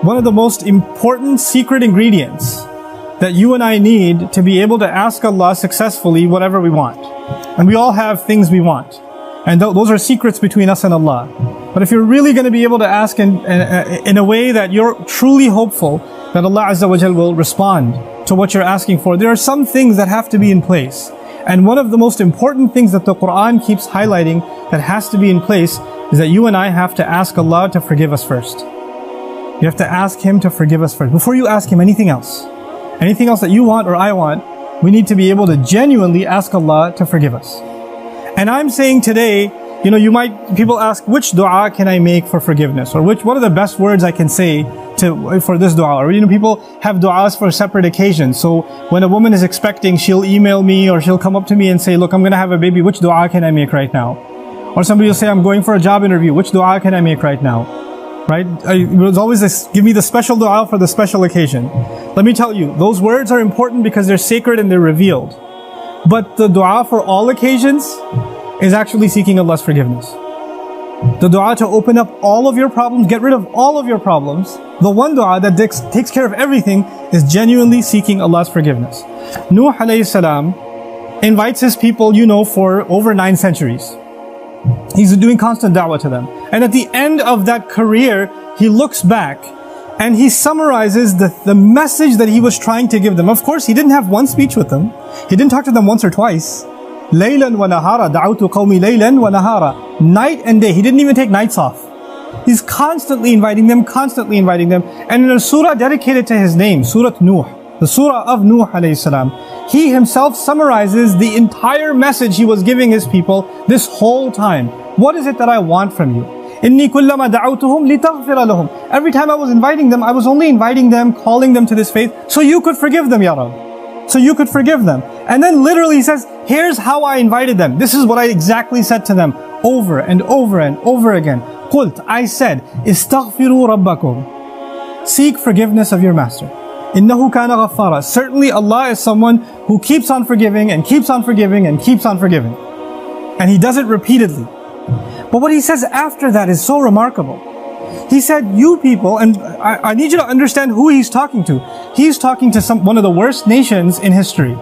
one of the most important secret ingredients that you and I need to be able to ask Allah successfully whatever we want. And we all have things we want. And those are secrets between us and Allah. But if you're really going to be able to ask in a way that you're truly hopeful that Allah Azza wa Jal will respond to what you're asking for, there are some things that have to be in place. And one of the most important things that the Quran keeps highlighting that has to be in place is that you and I have to ask Allah to forgive us first. You have to ask Him to forgive us first. Before you ask Him anything else that you want or I want, we need to be able to genuinely ask Allah to forgive us. And I'm saying today, people ask, which dua can I make for forgiveness? Or what are the best words I can say for this dua? Or people have duas for separate occasions. So when a woman is expecting, she'll email me or she'll come up to me and say, look, I'm going to have a baby. Which dua can I make right now? Or somebody will say, I'm going for a job interview. Which dua can I make right now? Right? There's always this, give me the special dua for the special occasion. Let me tell you, those words are important because they're sacred and they're revealed. But the dua for all occasions is actually seeking Allah's forgiveness. The dua to open up all of your problems, get rid of all of your problems. The one dua that takes care of everything is genuinely seeking Allah's forgiveness. Nuh alayhi salam invites his people, for over 9 centuries. He's doing constant da'wah to them. And at the end of that career, he looks back and he summarizes the message that he was trying to give them. Of course, he didn't have one speech with them. He didn't talk to them once or twice. Laylan wa nahara, da'awtu qawmi laylan wa nahara. Night and day. He didn't even take nights off. He's constantly inviting them. And in a surah dedicated to his name, Surah Nuh, the surah of Nuh alayhi salam, he himself summarizes the entire message he was giving his people this whole time. What is it that I want from you? إِنِّي كُلَّمَا دَعَوْتُهُمْ لِتَغْفِرَ لَهُمْ. Every time I was inviting them, I was only inviting them, calling them to this faith, so you could forgive them, Ya Rabb. So you could forgive them. And then literally he says, here's how I invited them. This is what I exactly said to them over and over and over again. قُلْت, I said, استغفروا ربكم. Seek forgiveness of your master. إِنَّهُ كَانَ غَفَّارًا. Certainly Allah is someone who keeps on forgiving and keeps on forgiving and keeps on forgiving. And He does it repeatedly. But what He says after that is so remarkable. He said, you people, and I need you to understand who He's talking to. He's talking to one of the worst nations in history.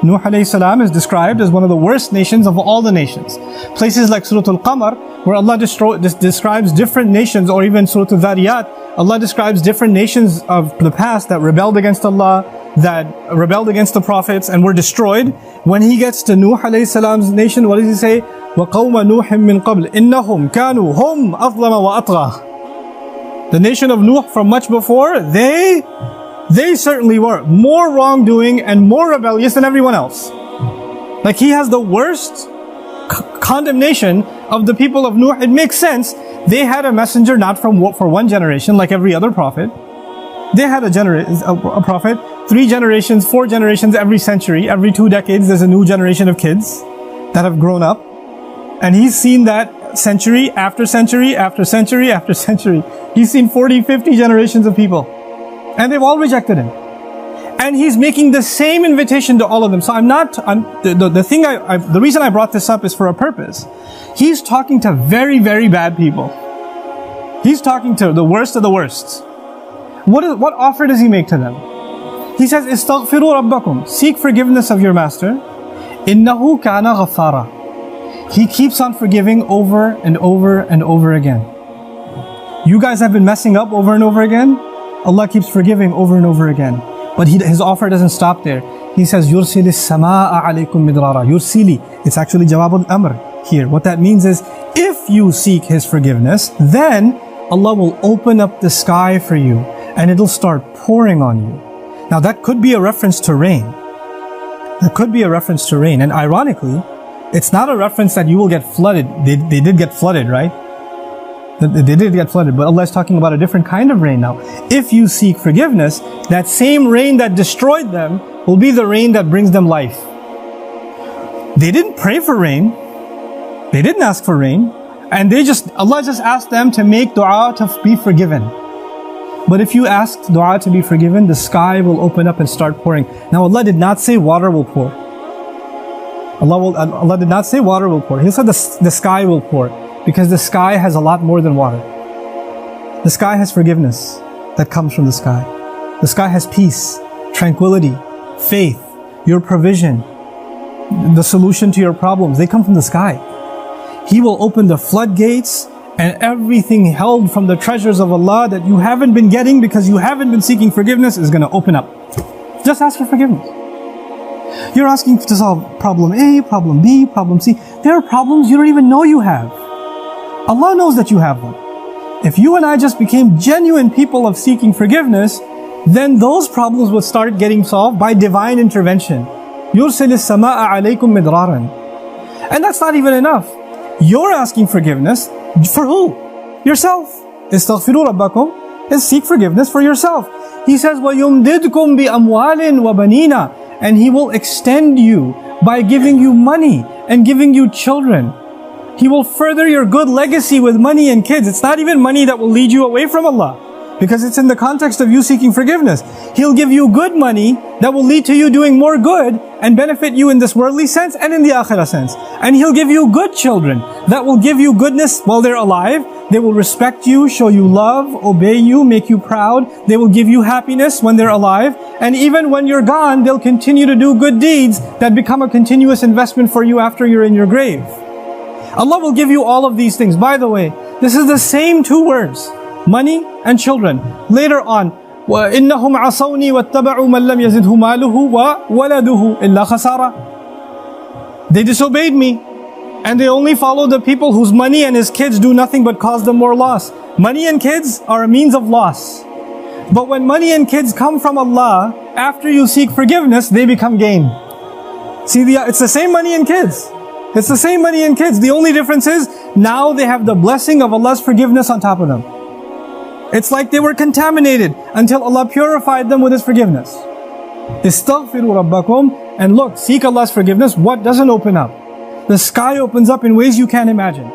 Nuh alayhi salam is described as one of the worst nations of all the nations. Places like Surah Al-Qamar, where Allah describes different nations, or even Surah Al-Dhariyat, Allah describes different nations of the past that rebelled against Allah, that rebelled against the prophets and were destroyed. When He gets to Nuh alayhi salam's nation, what does He say? وَقَوْمَ نُوحٍ مِّن قَبْلِ إِنَّهُمْ كَانُوا هُمْ أَظْلَمَ وَأَطْغَى. The nation of Nuh from much before, they certainly were more wrongdoing and more rebellious than everyone else. Like He has the worst condemnation of the people of Nuh. It makes sense. They had a messenger not for one generation like every other prophet. They had a prophet 3 generations, 4 generations every century. Every 2 decades there's a new generation of kids that have grown up. And he's seen that century after century after century after century. He's seen 40, 50 generations of people. And they've all rejected Him. And He's making the same invitation to all of them. So the reason I brought this up is for a purpose. He's talking to very, very bad people. He's talking to the worst of the worst. What offer does He make to them? He says, استغفروا ربكم. Seek forgiveness of your master. إنه كان غفارا. He keeps on forgiving over and over and over again. You guys have been messing up over and over again. Allah keeps forgiving over and over again. But His offer doesn't stop there. He says, يُرْسِلِ السَّمَاءَ عَلَيْكُمْ مِدْرَارًا. Yursili. It's actually Jawab al-Amr here. What that means is, if you seek His forgiveness, then Allah will open up the sky for you and it'll start pouring on you. Now that could be a reference to rain. That could be a reference to rain. And ironically, it's not a reference that you will get flooded. They did get flooded, right? They did get flooded, but Allah is talking about a different kind of rain now. If you seek forgiveness, that same rain that destroyed them will be the rain that brings them life. They didn't pray for rain. They didn't ask for rain. And Allah just asked them to make dua to be forgiven. But if you ask dua to be forgiven, the sky will open up and start pouring. Now Allah did not say water will pour. Allah did not say water will pour. He said the sky will pour. Because the sky has a lot more than water. The sky has forgiveness. that comes from the sky. The sky has peace, tranquility, faith, your provision, the solution to your problems. They come from the sky. He will open the floodgates, and everything held from the treasures of Allah that you haven't been getting because you haven't been seeking forgiveness is going to open up. Just ask for forgiveness. You're asking to solve problem A, problem B, problem C. There are problems you don't even know you have. Allah knows that you have them. If you and I just became genuine people of seeking forgiveness, then those problems would start getting solved by divine intervention. يُرْسِلِ السَّمَاءَ عَلَيْكُمْ مِدْرَارًا. And that's not even enough. You're asking forgiveness for who? Yourself. اسْتَغْفِرُوا رَبَّكُمْ is seek forgiveness for yourself. He says, وَيُمْدِدْكُمْ بِأَمْوَالٍ وَبَنِينَ. And He will extend you by giving you money and giving you children. He will further your good legacy with money and kids. It's not even money that will lead you away from Allah, because it's in the context of you seeking forgiveness. He'll give you good money that will lead to you doing more good and benefit you in this worldly sense and in the akhirah sense. And He'll give you good children that will give you goodness while they're alive. They will respect you, show you love, obey you, make you proud. They will give you happiness when they're alive. And even when you're gone, they'll continue to do good deeds that become a continuous investment for you after you're in your grave. Allah will give you all of these things. By the way, this is the same two words, money and children. Later on, وَإِنَّهُمْ عَصَوْنِي وَاتَّبَعُوا مَنْ لَمْ يَزِدْهُ مَالُهُ وَوَلَدُهُ إِلَّا خَسَارًا. They disobeyed me, and they only followed the people whose money and his kids do nothing but cause them more loss. Money and kids are a means of loss. But when money and kids come from Allah, after you seek forgiveness, they become gain. See, it's the same money and kids. It's the same money and kids. The only difference is, now they have the blessing of Allah's forgiveness on top of them. It's like they were contaminated until Allah purified them with His forgiveness. Istaghfiru rabbakum. And look, seek Allah's forgiveness. What doesn't open up? The sky opens up in ways you can't imagine.